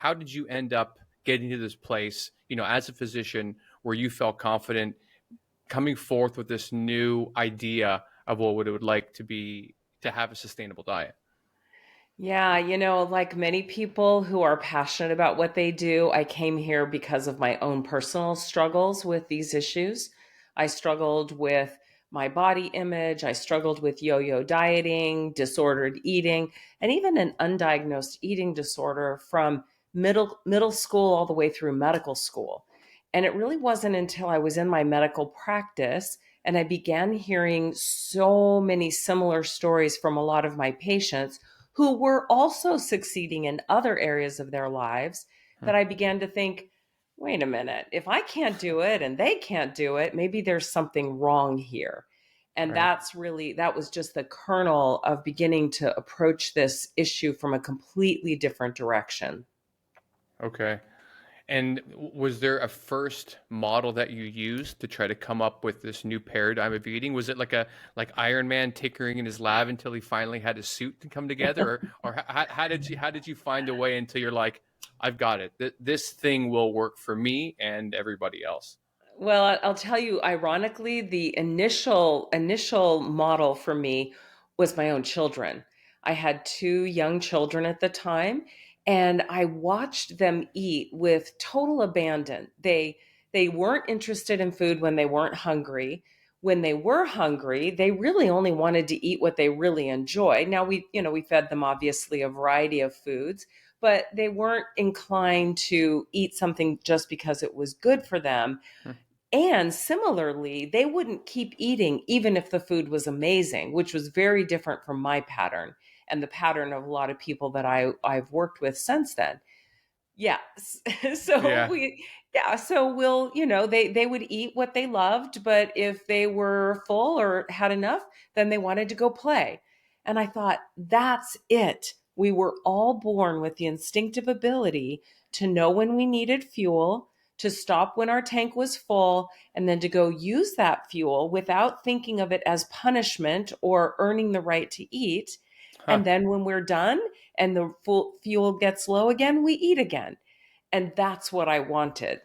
how did you end up getting to this place, as a physician, where you felt confident coming forth with this new idea of what it would like to have a sustainable diet? Yeah, like many people who are passionate about what they do, I came here because of my own personal struggles with these issues. I struggled with my body image, I struggled with yo yo dieting, disordered eating, and even an undiagnosed eating disorder from middle school all the way through medical school. And it really wasn't until I was in my medical practice and I began hearing so many similar stories from a lot of my patients who were also succeeding in other areas of their lives Hmm. that I began to think, wait a minute, if I can't do it and they can't do it, maybe there's something wrong here. And Right. that was just the kernel of beginning to approach this issue from a completely different direction. Okay. And was there a first model that you used to try to come up with this new paradigm of eating? Was it like Iron Man tinkering in his lab until he finally had his suit to come together, or how did you find a way until you're like, I've got it. This thing will work for me and everybody else. Well, I'll tell you, ironically, the initial model for me was my own children. I had two young children at the time, and I watched them eat with total abandon. They weren't interested in food when they weren't hungry. When they were hungry, they really only wanted to eat what they really enjoyed. Now we fed them obviously a variety of foods, but they weren't inclined to eat something just because it was good for them, Hmm. and similarly, they wouldn't keep eating even if the food was amazing, which was very different from my pattern and the pattern of a lot of people that I've worked with since then. Yeah. So Yeah. we yeah, so they would eat what they loved, but if they were full or had enough, then they wanted to go play. And I thought, that's it. We were all born with the instinctive ability to know when we needed fuel, to stop when our tank was full, and then to go use that fuel without thinking of it as punishment or earning the right to eat. Huh. And then when we're done and the fuel gets low again, we eat again. And that's what I wanted.